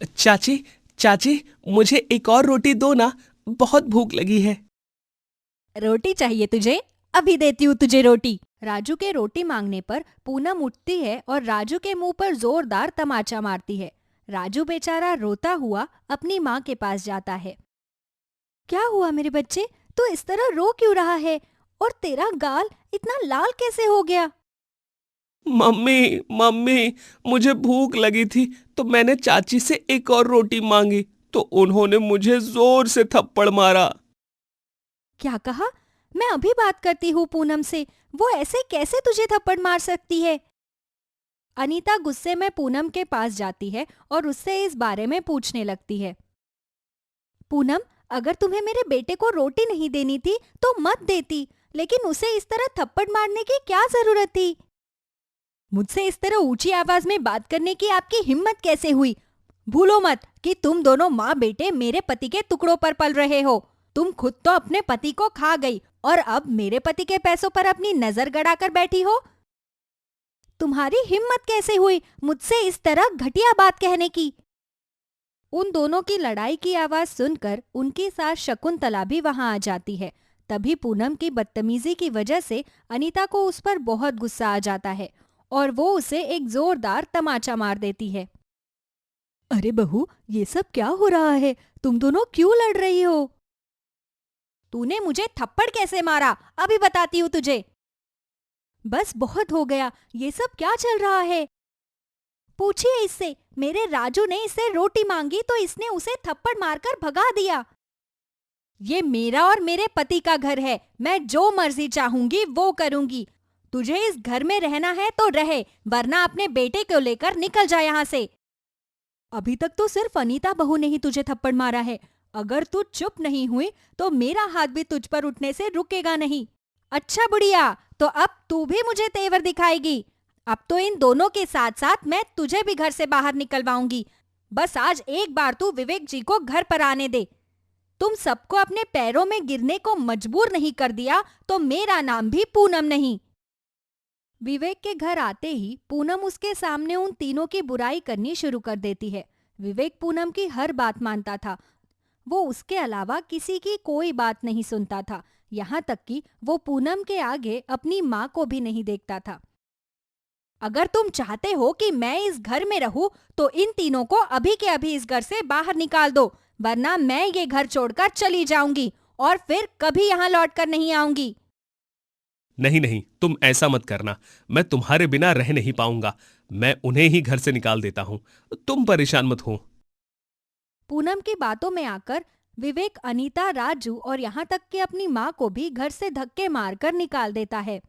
चाची, चाची, मुझे एक और रोटी दो ना, बहुत भूख लगी है। रोटी चाहिए तुझे? अभी देती हूँ तुझे रोटी। राजू के रोटी मांगने पर पूनम उठती है और राजू के मुंह पर जोरदार तमाचा मारती है। राजू बेचारा रोता हुआ अपनी माँ के पास जाता है। क्या हुआ मेरे बच्चे, तू इस तरह रो क्यों रहा है? और तेरा गाल इतना लाल कैसे हो गया? मम्मी, मम्मी, मुझे भूख लगी थी तो मैंने चाची से एक और रोटी मांगी तो उन्होंने मुझे जोर से थप्पड़ मारा। क्या कहा? मैं अभी बात करती हूँ पूनम से। वो ऐसे कैसे तुझे थप्पड़ मार सकती है? अनीता गुस्से में पूनम के पास जाती है और उससे इस बारे में पूछने लगती है। पूनम, अगर तुम्हें मेरे बेटे को रोटी नहीं देनी थी तो मत देती, लेकिन उसे इस तरह थप्पड़ मारने की क्या जरूरत थी? मुझसे इस तरह ऊंची आवाज में बात करने की आपकी हिम्मत कैसे हुई? भूलो मत कि तुम दोनों माँ बेटे मेरे पति के टुकड़ों पर पल रहे हो। तुम खुद तो अपने पति को खा गई और अब मेरे पति के पैसों पर अपनी नजर गड़ाकर बैठी हो। तुम्हारी हिम्मत कैसे हुई मुझसे इस तरह घटिया बात कहने की? उन दोनों की लड़ाई की आवाज सुनकर उनकी सास शकुंतला भी वहां आ जाती है। तभी पूनम की बदतमीजी की वजह से अनीता को उस पर बहुत गुस्सा आ जाता है और वो उसे एक जोरदार तमाचा मार देती है। अरे बहू, ये सब क्या हो रहा है? तुम दोनों क्यों लड़ रही हो? तूने मुझे थप्पड़ कैसे मारा? अभी बताती हूँ तुझे। बस बहुत हो गया, ये सब क्या चल रहा है? पूछिए इससे। मेरे राजू ने इससे रोटी मांगी तो इसने उसे थप्पड़ मारकर भगा दिया। ये मेरा और मेरे पति का घर है, मैं जो मर्जी चाहूंगी वो करूंगी। तुझे इस घर में रहना है तो रहे, वरना अपने बेटे को लेकर निकल जा यहाँ से। अभी तक तो सिर्फ अनीता बहू ने ही तुझे थप्पड़ मारा है। अगर तू चुप नहीं हुई तो मेरा हाथ भी तुझ पर उठने से रुकेगा नहीं। अच्छा बुढ़िया, तो अब तू भी मुझे तेवर दिखाएगी। अब तो इन दोनों के साथ साथ मैं तुझे भी घर से बाहर निकलवाऊंगी। बस आज एक बार तू विवेक जी को घर पर आने दे। तुम सबको अपने पैरों में गिरने को मजबूर नहीं कर दिया तो मेरा नाम भी पूनम नहीं। विवेक के घर आते ही पूनम उसके सामने उन तीनों की बुराई करनी शुरू कर देती है। विवेक पूनम की हर बात मानता था। वो उसके अलावा किसी की कोई बात नहीं सुनता था। यहाँ तक कि वो पूनम के आगे अपनी माँ को भी नहीं देखता था। अगर तुम चाहते हो कि मैं इस घर में रहूं, तो इन तीनों को अभी के अभी इस घर से बाहर निकाल दो, वरना मैं ये घर छोड़कर चली जाऊंगी और फिर कभी यहाँ लौटकर नहीं आऊंगी। नहीं नहीं, तुम ऐसा मत करना। मैं तुम्हारे बिना रह नहीं पाऊंगा। मैं उन्हें ही घर से निकाल देता हूं। तुम परेशान मत हो। पूनम की बातों में आकर विवेक अनीता, राजू और यहाँ तक कि अपनी माँ को भी घर से धक्के मारकर निकाल देता है।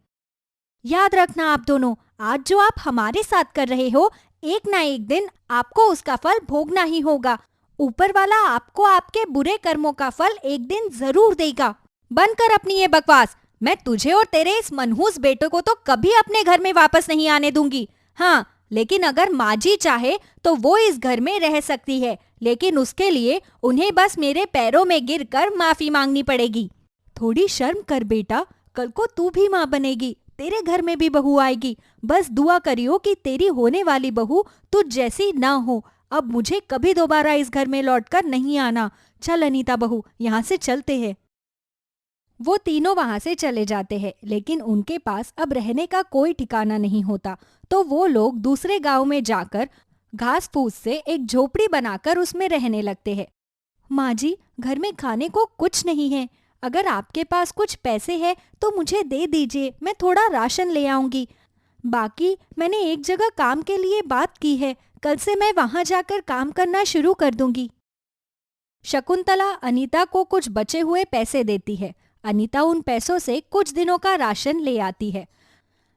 याद रखना आप दोनों, आज जो आप हमारे साथ कर रहे हो, एक ना एक दिन आपको उसका फल भोगना ही होगा। ऊपर वाला आपको आपके बुरे कर्मों का फल एक दिन जरूर देगा। बंद कर अपनी ये बकवास। मैं तुझे और तेरे इस मनहूस बेटे को तो कभी अपने घर में वापस नहीं आने दूंगी। हाँ, लेकिन अगर माँ जी चाहे तो वो इस घर में रह सकती है, लेकिन उसके लिए उन्हें बस मेरे पैरों में गिरकर माफी मांगनी पड़ेगी। थोड़ी शर्म कर बेटा, कल को तू भी माँ बनेगी, तेरे घर में भी बहू आएगी। बस दुआ करियो कि तेरी होने वाली बहू तुझ जैसी ना हो। अब मुझे कभी दोबारा इस घर में लौटकर नहीं आना। चल अनीता बहू, यहाँ से चलते हैं। वो तीनों वहां से चले जाते हैं, लेकिन उनके पास अब रहने का कोई ठिकाना नहीं होता। तो वो लोग दूसरे गांव में जाकर घास फूस से एक झोपड़ी बनाकर उसमें रहने लगते हैं। माँ जी, घर में खाने को कुछ नहीं है। अगर आपके पास कुछ पैसे हैं तो मुझे दे दीजिए, मैं थोड़ा राशन ले आऊंगी। बाकी मैंने एक जगह काम के लिए बात की है, कल से मैं वहां जाकर काम करना शुरू कर दूंगी। शकुंतला अनीता को कुछ बचे हुए पैसे देती है। अनीता उन पैसों से कुछ दिनों का राशन ले आती है।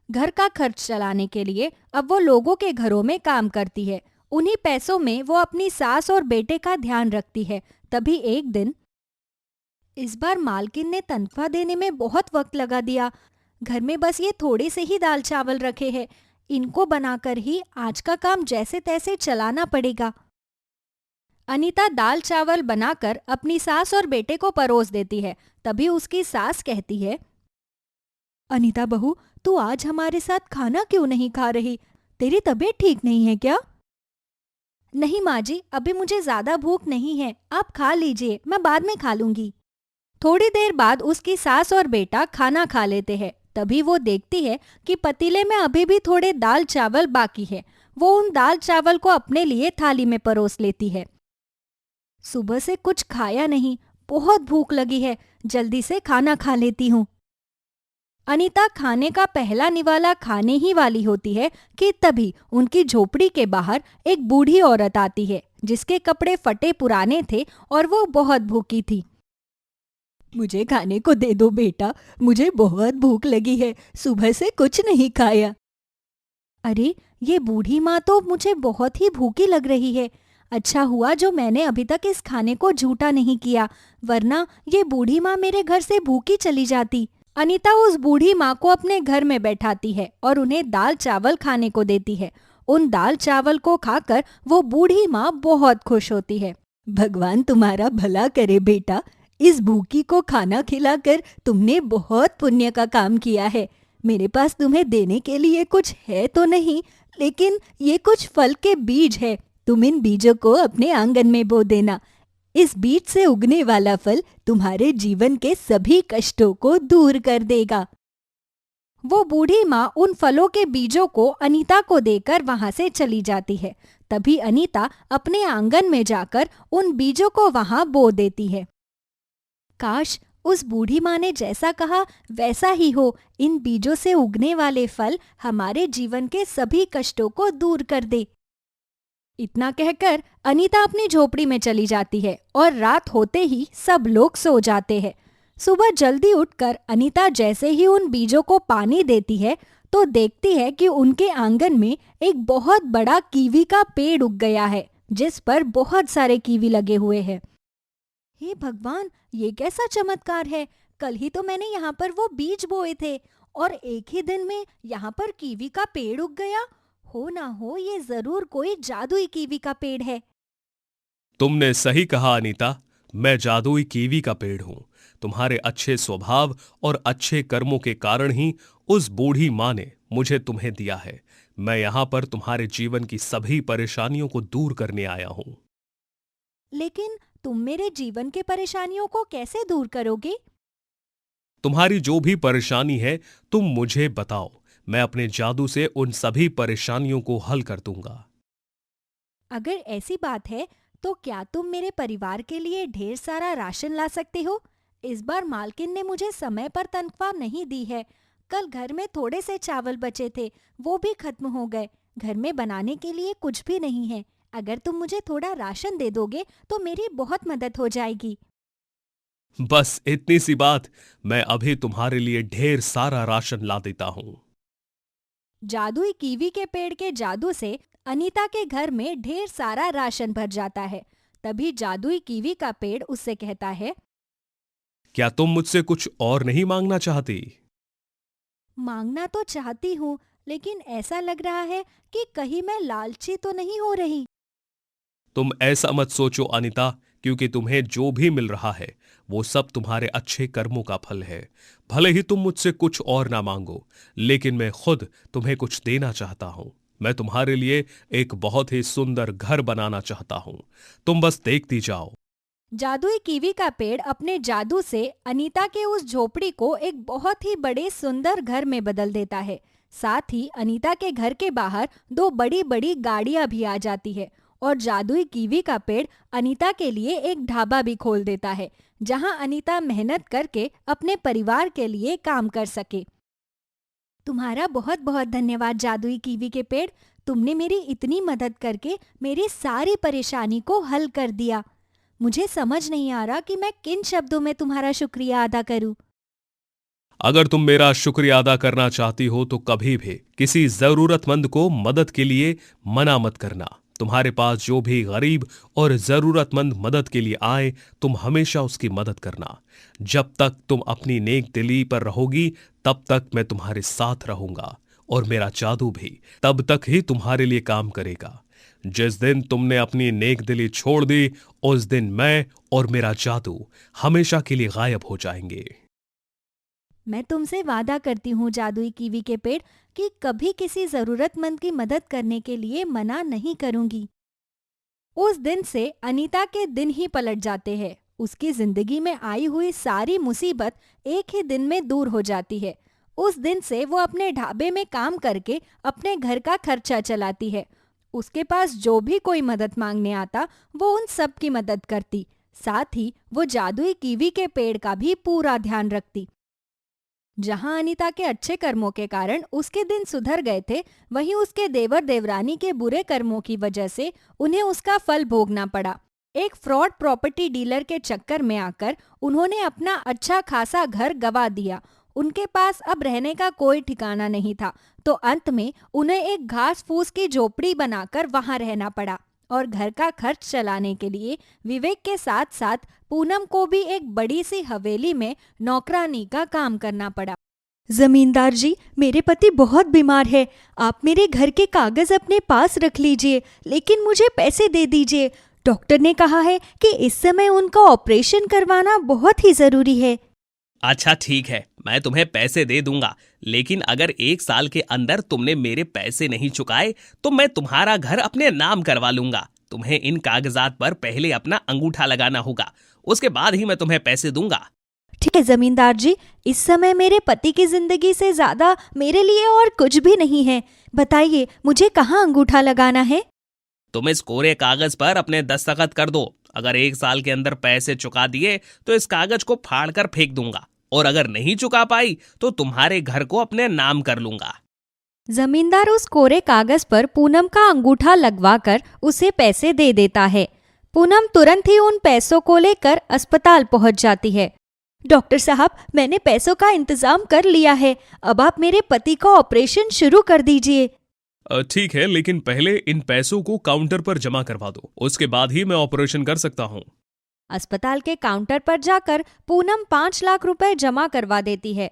घर का खर्च चलाने के लिए अब वो लोगों के घरों में काम करती है। उन्हीं पैसों में वो अपनी सास और बेटे का ध्यान रखती है। तभी एक दिन, इस बार मालकिन ने तनख्वाह देने में बहुत वक्त लगा दिया। घर में बस ये थोड़े से ही दाल चावल रखे हैं, इनको बनाकर ही आज का काम जैसे तैसे चलाना पड़ेगा। अनीता दाल चावल बनाकर अपनी सास और बेटे को परोस देती है। तभी उसकी सास कहती है, अनीता बहू, तू आज हमारे साथ खाना क्यों नहीं खा रही? तेरी तबीयत ठीक नहीं है क्या? नहीं माँ जी, अभी मुझे ज्यादा भूख नहीं है, आप खा लीजिए, मैं बाद में खा लूंगी। थोड़ी देर बाद उसकी सास और बेटा खाना खा लेते हैं। तभी वो देखती है कि पतीले में अभी भी थोड़े दाल चावल बाकी है। वो उन दाल चावल को अपने लिए थाली में परोस लेती है। सुबह से कुछ खाया नहीं, बहुत भूख लगी है, जल्दी से खाना खा लेती हूँ। अनीता खाने का पहला निवाला खाने ही वाली होती है कि तभी उनकी झोपड़ी के बाहर एक बूढ़ी औरत आती है, जिसके कपड़े फटे पुराने थे और वो बहुत भूखी थी। मुझे खाने को दे दो बेटा, मुझे बहुत भूख लगी है, सुबह से कुछ नहीं खाया। अरे, ये बूढ़ी माँ तो मुझे बहुत ही भूखी लग रही है। अच्छा हुआ जो मैंने अभी तक इस खाने को झूठा नहीं किया, वरना ये बूढ़ी माँ मेरे घर से भूखी चली जाती। अनीता उस बूढ़ी माँ को अपने घर में बैठाती है और उन्हें दाल चावल खाने को देती है। उन दाल चावल को खाकर वो बूढ़ी माँ बहुत खुश होती है। भगवान तुम्हारा भला करे बेटा, इस भूखी को खाना खिलाकर तुमने बहुत पुण्य का काम किया है। मेरे पास तुम्हें देने के लिए कुछ है तो नहीं, लेकिन ये कुछ फल के बीज है। तुम इन बीजों को अपने आंगन में बो देना। इस बीज से उगने वाला फल तुम्हारे जीवन के सभी कष्टों को दूर कर देगा। वो बूढ़ी माँ उन फलों के बीजों को अनीता को देकर वहां से चली जाती है। तभी अनीता अपने आंगन में जाकर उन बीजों को वहां बो देती है। काश उस बूढ़ी माँ ने जैसा कहा वैसा ही हो, इन बीजों से उगने वाले फल हमारे जीवन के सभी कष्टों को दूर कर दे। इतना कहकर अनीता अपनी झोपड़ी में चली जाती है और रात होते ही सब लोग सो जाते हैं। सुबह जल्दी उठकर अनीता जैसे ही उन बीजों को पानी देती है तो देखती है कि उनके आंगन में एक बहुत बड़ा कीवी का पेड़ उग गया है, जिस पर बहुत सारे कीवी लगे हुए हैं। हे भगवान, ये कैसा चमत्कार है! कल ही तो मैंने यहाँ पर वो बीज बोए थे और एक ही दिन में यहाँ पर कीवी का पेड़ उग गया। हो ना हो ये जरूर कोई जादुई कीवी का पेड़ है। तुमने सही कहा अनीता, मैं जादुई कीवी का पेड़ हूं। तुम्हारे अच्छे स्वभाव और अच्छे कर्मों के कारण ही उस बूढ़ी माँ ने मुझे तुम्हें दिया है। मैं यहां पर तुम्हारे जीवन की सभी परेशानियों को दूर करने आया हूं। लेकिन तुम मेरे जीवन के परेशानियों को कैसे दूर करोगे? तुम्हारी जो भी परेशानी है तुम मुझे बताओ, मैं अपने जादू से उन सभी परेशानियों को हल कर दूंगा। अगर ऐसी बात है तो क्या तुम मेरे परिवार के लिए ढेर सारा राशन ला सकते हो? इस बार मालकिन ने मुझे समय पर तनख्वाह नहीं दी है। कल घर में थोड़े से चावल बचे थे, वो भी खत्म हो गए। घर में बनाने के लिए कुछ भी नहीं है। अगर तुम मुझे थोड़ा राशन दे दोगे तो मेरी बहुत मदद हो जाएगी। बस इतनी सी बात, मैं अभी तुम्हारे लिए ढेर सारा राशन ला देता हूं। जादुई कीवी के पेड़ के जादू से अनीता के घर में ढेर सारा राशन भर जाता है। तभी जादुई कीवी का पेड़ उससे कहता है, क्या तुम मुझसे कुछ और नहीं मांगना चाहती? मांगना तो चाहती हूँ, लेकिन ऐसा लग रहा है कि कहीं मैं लालची तो नहीं हो रही। तुम ऐसा मत सोचो अनीता, क्योंकि तुम्हें जो भी मिल रहा है वो सब तुम्हारे अच्छे कर्मों का फल है। भले ही तुम मुझसे कुछ और ना मांगो, लेकिन मैं खुद तुम्हें कुछ देना चाहता हूं। मैं तुम्हारे लिए एक बहुत ही सुंदर घर बनाना चाहता हूं। तुम बस देखती जाओ। जादुई कीवी का पेड़ अपने जादू से अनीता के उस झोपड़ी को एक बहुत ही बड़े सुंदर घर में बदल देता है। साथ ही अनीता के घर के बाहर दो बड़ी बड़ी गाड़ियां भी आ जाती है और जादुई कीवी का पेड़ अनीता के लिए एक ढाबा भी खोल देता है, जहां अनीता मेहनत करके अपने परिवार के लिए काम कर सके। तुम्हारा बहुत बहुत धन्यवाद जादुई कीवी के पेड़, तुमने मेरी इतनी मदद करके मेरी सारी परेशानी को हल कर दिया। मुझे समझ नहीं आ रहा कि मैं किन शब्दों में तुम्हारा शुक्रिया अदा करूं। अगर तुम मेरा शुक्रिया अदा करना चाहती हो तो कभी भी किसी जरूरतमंद को मदद के लिए मना मत करना। तुम्हारे पास जो भी गरीब और जरूरतमंद मदद के लिए आए, तुम हमेशा उसकी मदद करना। जब तक तुम अपनी नेक दिली पर रहोगी तब तक मैं तुम्हारे साथ रहूंगा, और मेरा जादू भी तब तक ही तुम्हारे लिए काम करेगा। जिस दिन तुमने अपनी नेक दिली छोड़ दी, उस दिन मैं और मेरा जादू हमेशा के लिए गायब हो जाएंगे। मैं तुमसे वादा करती हूँ जादुई कीवी के पेड़ कि कभी किसी जरूरतमंद की मदद करने के लिए मना नहीं करूंगी। उस दिन से अनीता के दिन ही पलट जाते हैं। उसकी जिंदगी में आई हुई सारी मुसीबत एक ही दिन में दूर हो जाती है। उस दिन से वो अपने ढाबे में काम करके अपने घर का खर्चा चलाती है। उसके पास जो भी कोई मदद मांगने आता वो उन सब की मदद करती। साथ ही वो जादुई कीवी के पेड़ का भी पूरा ध्यान रखती। जहां अनीता के अच्छे कर्मों के कारण उसके दिन सुधर गए थे, वहीं उसके देवर देवरानी के बुरे कर्मों की वजह से उन्हें उसका फल भोगना पड़ा। एक फ्रॉड प्रॉपर्टी डीलर के चक्कर में आकर उन्होंने अपना अच्छा खासा घर गंवा दिया। उनके पास अब रहने का कोई ठिकाना नहीं था, तो अंत में उन्हें एक घास फूस की झोपड़ी बनाकर वहां रहना पड़ा। और घर का खर्च चलाने के लिए विवेक के साथ साथ पूनम को भी एक बड़ी सी हवेली में नौकरानी का काम करना पड़ा। जमींदार जी, मेरे पति बहुत बीमार है। आप मेरे घर के कागज अपने पास रख लीजिए, लेकिन मुझे पैसे दे दीजिए। डॉक्टर ने कहा है कि इस समय उनका ऑपरेशन करवाना बहुत ही जरूरी है। अच्छा ठीक है, मैं तुम्हें पैसे दे दूंगा, लेकिन अगर 1 साल के अंदर तुमने मेरे पैसे नहीं चुकाए तो मैं तुम्हारा घर अपने नाम करवा लूंगा। तुम्हें इन कागजात पर पहले अपना अंगूठा लगाना होगा, उसके बाद ही मैं तुम्हें पैसे दूंगा। ठीक है जमींदार जी, इस समय मेरे पति की जिंदगी से ज्यादा मेरे लिए और कुछ भी नहीं है। बताइए, मुझे कहाँ अंगूठा लगाना है? तुम इस कोरे कागज पर अपने दस्तखत कर दो। अगर 1 साल के अंदर पैसे चुका दिए तो इस कागज को फाड़ कर फेंक दूंगा, और अगर नहीं चुका पाई तो तुम्हारे घर को अपने नाम कर लूंगा। जमींदार उस कोरे कागज पर पूनम का अंगूठा लगवाकर उसे पैसे दे देता है। पूनम तुरंत ही उन पैसों को लेकर अस्पताल पहुंच जाती है। डॉक्टर साहब, मैंने पैसों का इंतजाम कर लिया है। अब आप मेरे पति का ऑपरेशन शुरू कर दीजिए। ठीक है, लेकिन पहले इन पैसों को काउंटर पर जमा करवा दो, उसके बाद ही मैं ऑपरेशन कर सकता हूँ। अस्पताल के काउंटर पर जाकर पूनम 5 लाख रुपए जमा करवा देती है।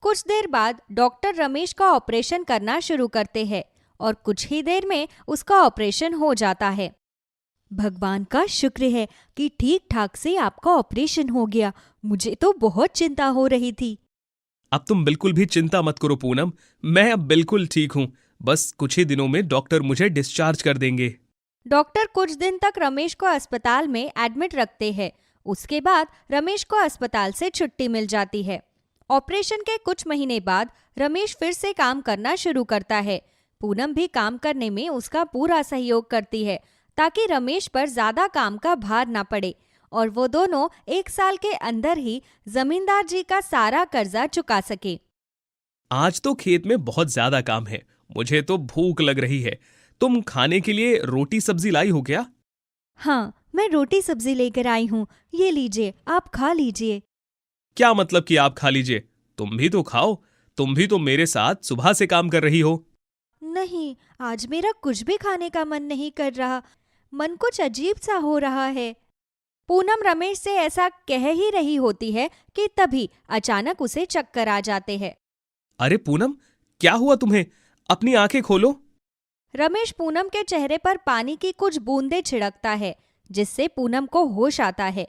कुछ देर बाद डॉक्टर रमेश का ऑपरेशन करना शुरू करते हैं और कुछ ही देर में उसका ऑपरेशन हो जाता है। भगवान का शुक्र है कि ठीक ठाक से आपका ऑपरेशन हो गया। मुझे तो बहुत चिंता हो रही थी। अब तुम बिल्कुल भी चिंता मत करो पूनम, मैं अब बिल्कुल ठीक हूँ। बस कुछ ही दिनों में डॉक्टर मुझे डिस्चार्ज कर देंगे। डॉक्टर कुछ दिन तक रमेश को अस्पताल में एडमिट रखते हैं। उसके बाद रमेश को अस्पताल से छुट्टी मिल जाती है। ऑपरेशन के कुछ महीने बाद रमेश फिर से काम करना शुरू करता है। पूनम भी काम करने में उसका पूरा सहयोग करती है, ताकि रमेश पर ज्यादा काम का भार ना पड़े और वो दोनों 1 साल के अंदर ही जमींदार जी का सारा कर्जा चुका सके। आज तो खेत में बहुत ज्यादा काम है, मुझे तो भूख लग रही है। तुम खाने के लिए रोटी सब्जी लाई हो क्या? हाँ, मैं रोटी सब्जी लेकर आई हूँ। ये लीजिए, आप खा लीजिए। क्या मतलब कि आप खा लीजिए? तुम भी तो खाओ, तुम भी तो मेरे साथ सुबह से काम कर रही हो। नहीं, आज मेरा कुछ भी खाने का मन नहीं कर रहा। मन कुछ अजीब सा हो रहा है। पूनम रमेश से ऐसा कह ही रही होती है कि तभी अचानक उसे चक्कर आ जाते हैं। अरे पूनम, क्या हुआ तुम्हें? अपनी आंखें खोलो। रमेश पूनम के चेहरे पर पानी की कुछ बूंदें छिड़कता है, जिससे पूनम को होश आता है।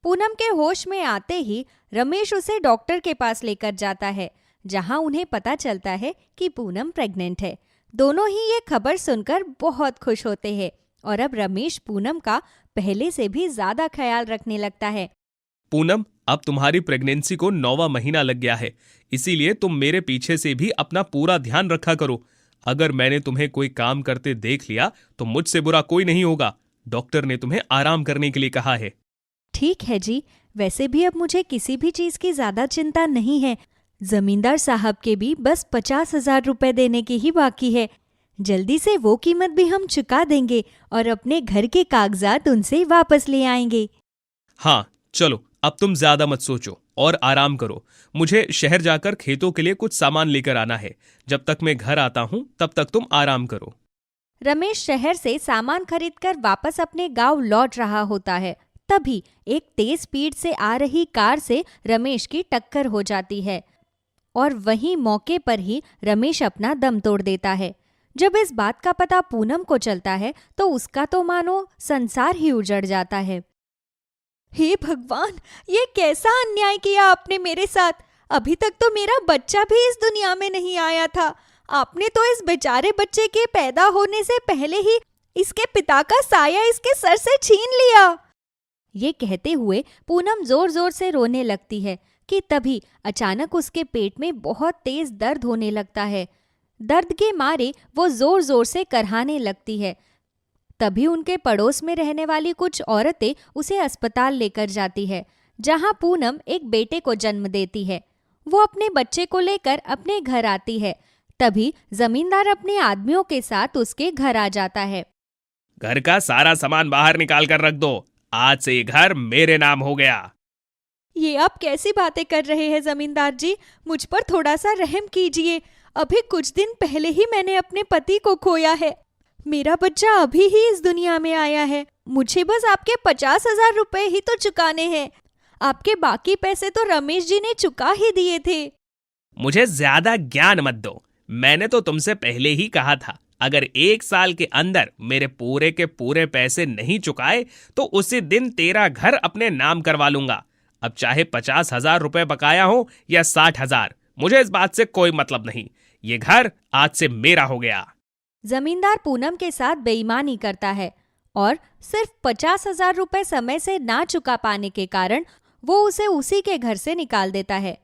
पूनम के होश में आते ही रमेश उसे डॉक्टर के पास लेकर जाता है, जहां उन्हें पता चलता है कि पूनम प्रेग्नेंट है। दोनों ही ये खबर सुनकर बहुत खुश होते हैं और अब रमेश पूनम का पहले से भी ज्यादा ख्याल रखने लगता है। पूनम, अब तुम्हारी प्रेगनेंसी को 9वां महीना लग गया है, इसीलिए तुम मेरे पीछे से भी अपना पूरा ध्यान रखा करो। अगर मैंने तुम्हें कोई काम करते देख लिया तो मुझसे बुरा कोई नहीं होगा। डॉक्टर ने तुम्हें आराम करने के लिए कहा है। ठीक है जी, वैसे भी अब मुझे किसी भी चीज की ज्यादा चिंता नहीं है। जमींदार साहब के भी बस 50,000 रुपए देने की ही बाकी है। जल्दी से वो कीमत भी हम चुका देंगे और अपने घर के कागजात उनसे वापस ले आएंगे। हाँ चलो, अब तुम ज्यादा मत सोचो और आराम करो। मुझे शहर जाकर खेतों के लिए कुछ सामान लेकर आना है। जब तक मैं घर आता हूँ तब तक तुम आराम करो। रमेश शहर से सामान खरीदकर वापस अपने गांव लौट रहा होता है। तभी एक तेज स्पीड से आ रही कार से रमेश की टक्कर हो जाती है और वहीं मौके पर ही रमेश अपना दम तोड़ देता है। जब इस बात का पता पूनम को चलता है तो उसका तो मानो संसार ही उजड़ जाता है। हे भगवान, ये कैसा अन्याय किया आपने मेरे साथ। अभी तक तो मेरा बच्चा भी इस दुनिया में नहीं आया था। आपने तो इस बेचारे बच्चे के पैदा होने से पहले ही इसके पिता का साया इसके सर से छीन लिया। ये कहते हुए पूनम जोर जोर से रोने लगती है कि तभी अचानक उसके पेट में बहुत तेज दर्द होने लगता है। दर्द के मारे वो जोर जोर से करहाने लगती है। तभी उनके पड़ोस में रहने वाली कुछ औरतें उसे अस्पताल लेकर जाती है, जहां पूनम एक बेटे को जन्म देती है। वो अपने बच्चे को लेकर अपने घर आती है। तभी जमींदार अपने आदमियों के साथ उसके घर आ जाता है। घर का सारा सामान बाहर निकाल कर रख दो, आज से ये घर मेरे नाम हो गया। ये आप कैसी बातें कर रहे हैं जमींदार जी? मुझ पर थोड़ा सा रहम कीजिए। अभी कुछ दिन पहले ही मैंने अपने पति को खोया है। मेरा बच्चा अभी ही इस दुनिया में आया है। मुझे बस आपके 50,000 रुपए ही तो चुकाने हैं। आपके बाकी पैसे तो रमेश जी ने चुका ही दिए थे। मुझे ज्यादा ज्ञान मत दो। मैंने तो तुमसे पहले ही कहा था, अगर 1 साल के अंदर मेरे पूरे के पूरे पैसे नहीं चुकाए तो उसी दिन तेरा घर अपने नाम करवा लूंगा। अब चाहे 50,000 रुपए बकाया हो या 60,000, मुझे इस बात से कोई मतलब नहीं। ये घर आज से मेरा हो गया। जमींदार पूनम के साथ बेईमानी करता है और सिर्फ 50,000 रुपए समय से ना चुका पाने के कारण वो उसे उसी के घर से निकाल देता है।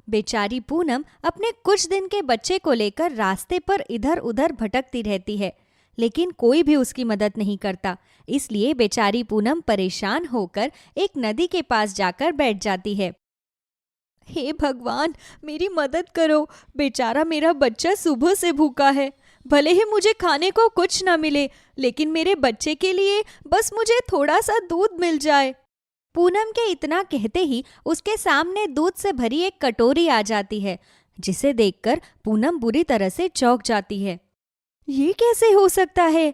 बेचारी पूनम अपने कुछ दिन के बच्चे को लेकर रास्ते पर इधर उधर भटकती रहती है, लेकिन कोई भी उसकी मदद नहीं करता। इसलिए बेचारी पूनम परेशान होकर एक नदी के पास जाकर बैठ जाती है। हे भगवान, मेरी मदद करो। बेचारा मेरा बच्चा सुबह से भूखा है। भले ही मुझे खाने को कुछ न मिले, लेकिन मेरे बच्चे के लिए बस मुझे थोड़ा सा दूध मिल जाए। पूनम के इतना कहते ही उसके सामने दूध से भरी एक कटोरी आ जाती है, जिसे देखकर पूनम बुरी तरह से चौंक जाती है। ये कैसे हो सकता है?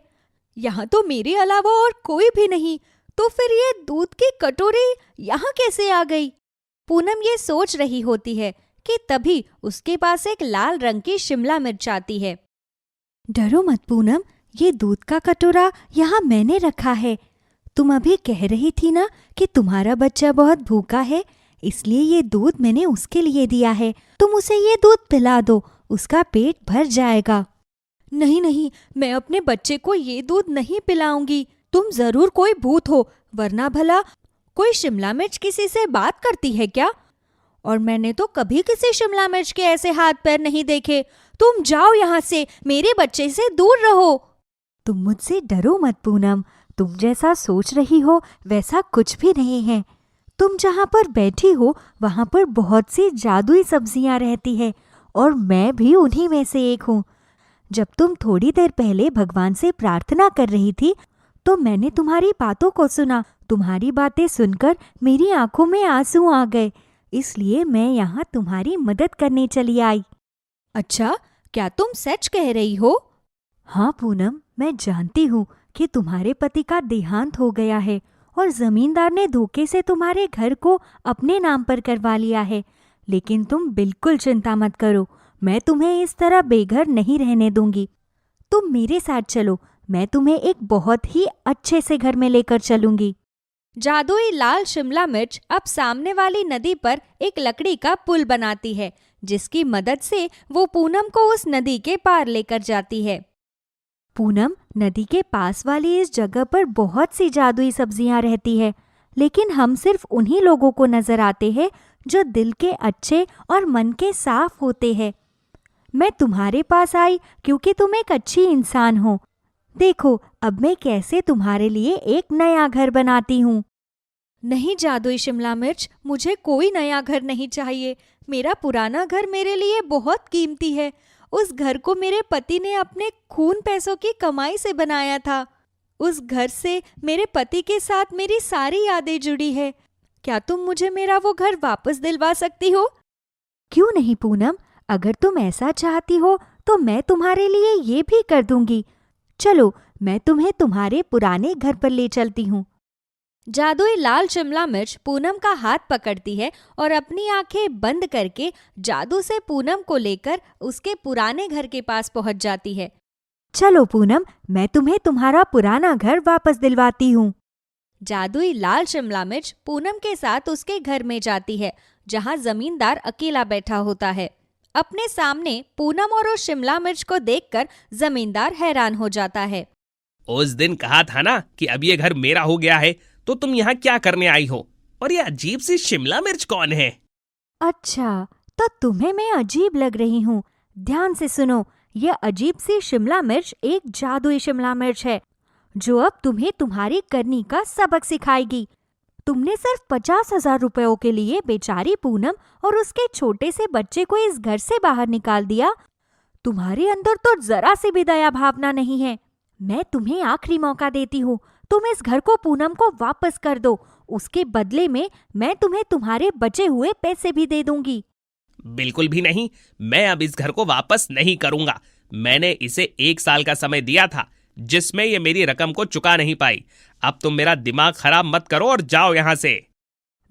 यहाँ तो मेरे अलावा और कोई भी नहीं, तो फिर ये दूध की कटोरी यहाँ कैसे आ गई? पूनम ये सोच रही होती है कि तभी उसके पास एक लाल रंग की शिमला मिर्च आती है। डरो मत पूनम, ये दूध का कटोरा यहाँ मैंने रखा है। तुम अभी कह रही थी ना कि तुम्हारा बच्चा बहुत भूखा है, इसलिए ये दूध मैंने उसके लिए दिया है। तुम उसे ये दूध पिला दो, उसका पेट भर जाएगा। नहीं नहीं, मैं अपने बच्चे को ये दूध नहीं पिलाऊंगी। तुम जरूर कोई भूत हो, वरना भला कोई शिमला मिर्च किसी से बात करती है क्या? और मैंने तो कभी किसी शिमला मिर्च के ऐसे हाथ पैर नहीं देखे। तुम जाओ यहाँ से, मेरे बच्चे से दूर रहो। तुम मुझसे डरो मत पूनम, तुम जैसा सोच रही हो वैसा कुछ भी नहीं है। तुम जहाँ पर बैठी हो वहाँ पर बहुत सी जादुई सब्जियाँ रहती है और मैं भी उन्हीं में से एक हूँ। जब तुम थोड़ी देर पहले भगवान से प्रार्थना कर रही थी तो मैंने तुम्हारी बातों को सुना। तुम्हारी बातें सुनकर मेरी आंखों में आंसू आ गए, इसलिए मैं यहाँ तुम्हारी मदद करने चली आई। अच्छा, क्या तुम सच कह रही हो? हाँ पूनम, मैं जानती हूँ कि तुम्हारे पति का देहांत हो गया है और जमींदार ने धोखे से तुम्हारे घर को अपने नाम पर करवा लिया है। लेकिन तुम बिल्कुल चिंता मत करो, मैं तुम्हें इस तरह बेघर नहीं रहने दूंगी। तुम मेरे साथ चलो, मैं तुम्हें एक बहुत ही अच्छे से घर में लेकर चलूंगी। जादुई लाल शिमला मिर्च अब सामने वाली नदी पर एक लकड़ी का पुल बनाती है, जिसकी मदद से वो पूनम को उस नदी के पार लेकर जाती है। पूनम, नदी के पास वाली इस जगह पर बहुत सी जादुई सब्जियां रहती है, लेकिन हम सिर्फ उन्हीं लोगों को नजर आते हैं जो दिल के अच्छे और मन के साफ होते हैं। मैं तुम्हारे पास आई क्योंकि तुम एक अच्छी इंसान हो। देखो, अब मैं कैसे तुम्हारे लिए एक नया घर बनाती हूँ। नहीं जादुई शिमला मिर्च, मुझे कोई नया घर नहीं चाहिए। मेरा पुराना घर मेरे लिए बहुत कीमती है। उस घर को मेरे पति ने अपने खून पैसों की कमाई से बनाया था। उस घर से मेरे पति के साथ मेरी सारी यादें जुड़ी है। क्या तुम मुझे मेरा वो घर वापस दिलवा सकती हो? क्यों नहीं पूनम, अगर तुम ऐसा चाहती हो तो मैं तुम्हारे लिए ये भी कर दूंगी। चलो, मैं तुम्हें तुम्हारे पुराने घर पर ले चलती हूँ। जादुई लाल शिमला मिर्च पूनम का हाथ पकड़ती है और अपनी आंखें बंद करके जादू से पूनम को लेकर उसके पुराने घर के पास पहुंच जाती है। चलो पूनम, मैं तुम्हें तुम्हारा पुराना घर वापस दिलवाती हूँ। जादुई लाल शिमला मिर्च पूनम के साथ उसके घर में जाती है, जहाँ जमींदार अकेला बैठा होता है। अपने सामने पूनम और उस शिमला मिर्च को देखकर जमींदार हैरान हो जाता है। उस दिन कहा था ना कि अब ये घर मेरा हो गया है, तो तुम यहाँ क्या करने आई हो? और ये अजीब सी शिमला मिर्च कौन है? अच्छा, तो तुम्हें मैं अजीब लग रही हूँ? ध्यान से सुनो, ये अजीब सी शिमला मिर्च एक जादुई शिमला मिर्च है जो अब तुम्हें तुम्हारी करनी का सबक सिखाएगी। तुमने सिर्फ 50,000 रुपयों के लिए बेचारी पूनम और उसके छोटे से बच्चे को इस घर से बाहर निकाल दिया। तुम्हारे अंदर तो जरा सी भी दया भावना नहीं है। मैं तुम्हें आखिरी मौका देती हूँ, तुम इस घर को पूनम को वापस कर दो। उसके बदले में मैं तुम्हें तुम्हारे बचे हुए पैसे भी दे दूंगी। बिल्कुल भी नहीं, मैं अब इस घर को वापस नहीं करूंगा। मैंने इसे 1 साल का समय दिया था जिसमें ये मेरी रकम को चुका नहीं पाई। अब तुम मेरा दिमाग खराब मत करो और जाओ यहाँ से।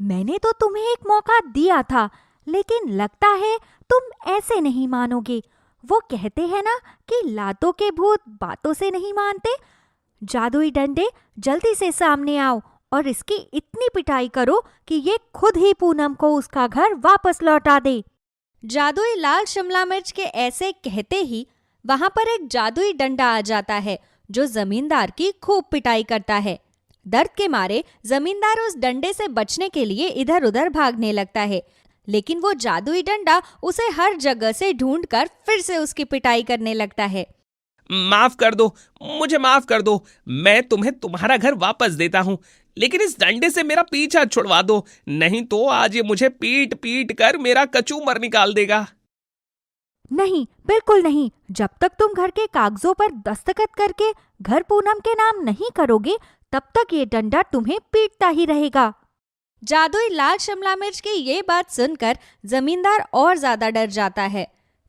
मैंने तो तुम्हें एक मौका दिया था, लेकिन लगता है तुम ऐसे नहीं मानोगे। वो कहते हैं ना कि लातों के भूत बातों से नहीं मानते। जादुई डंडे, जल्दी से सामने आओ और इसकी इतनी पिटाई करो कि ये खुद ही पूनम को उसका घर वापस लौटा दे। जादुई लाल शिमला मिर्च के ऐसे कहते ही वहां पर एक जादुई डंडा आ जाता है जो जमींदार की खूब पिटाई करता है। दर्द के मारे जमींदार उस डंडे से बचने के लिए इधर उधर भागने लगता है, लेकिन वो जादुई डंडा उसे हर जगह से ढूंढकर फिर से उसकी पिटाई करने लगता है। माफ कर दो, मुझे माफ कर दो। मैं तुम्हें तुम्हारा घर वापस देता हूँ, लेकिन इस डंडे से मेरा पीछा छुड़वा दो, नहीं तो आज ये मुझे पीट पीट कर मेरा कचूमर निकाल देगा। नहीं, बिल्कुल नहीं। जब तक तुम घर के कागजों पर दस्तखत करके घर पूनम के नाम नहीं करोगे, तब तक ये डंडा तुम्हें पीटता ही रहेगा। जादुई लाल शिमला मिर्च की ये बात सुनकर जमींदार और ज्यादा डर जाता है।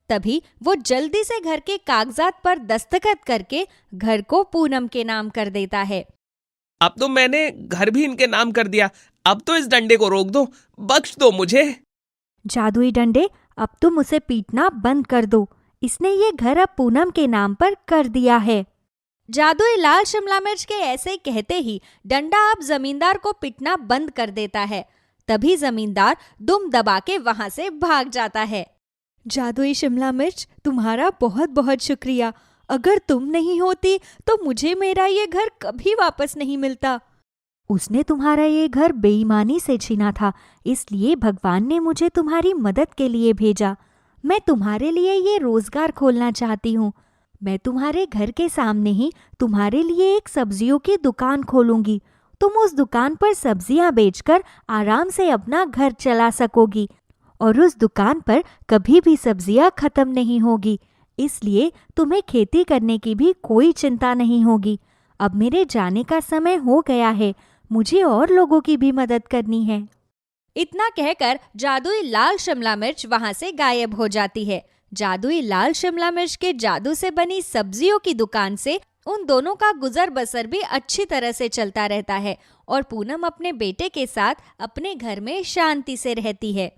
तभी वो जल्दी से घर के कागजात पर दस्तखत करके घर को पूनम के नाम कर देता है। अब तो मैंने घर भी इनके नाम कर दिया, अब तो इस डंडे को रोक दो, बख्श दो मुझे। जादुई डंडे, अब तुम उसे पीटना बंद कर दो। इसने ये घर अब पूनम के नाम पर कर दिया है। जादुई लाल शिमला मिर्च के ऐसे कहते ही डंडा अब जमींदार को पीटना बंद कर देता है। तभी जमींदार दुम दबा के वहां से भाग जाता है। जादुई शिमला मिर्च, तुम्हारा बहुत बहुत शुक्रिया। अगर तुम नहीं होती तो मुझे मेरा ये घर कभी वापस नहीं मिलता। उसने तुम्हारा ये घर बेईमानी से छीना था, इसलिए भगवान ने मुझे तुम्हारी मदद के लिए भेजा। मैं तुम्हारे लिए ये रोजगार खोलना चाहती हूँ। मैं तुम्हारे घर के सामने ही तुम्हारे लिए एक सब्जियों की दुकान खोलूंगी। तुम उस दुकान पर सब्जियां बेचकर आराम से अपना घर चला सकोगी और उस दुकान पर कभी भी सब्जियां खत्म नहीं होगी, इसलिए तुम्हें खेती करने की भी कोई चिंता नहीं होगी। अब मेरे जाने का समय हो गया है, मुझे और लोगों की भी मदद करनी है। इतना कहकर जादुई लाल शिमला मिर्च वहां से गायब हो जाती है। जादुई लाल शिमला मिर्च के जादू से बनी सब्जियों की दुकान से उन दोनों का गुजर बसर भी अच्छी तरह से चलता रहता है और पूनम अपने बेटे के साथ अपने घर में शांति से रहती है।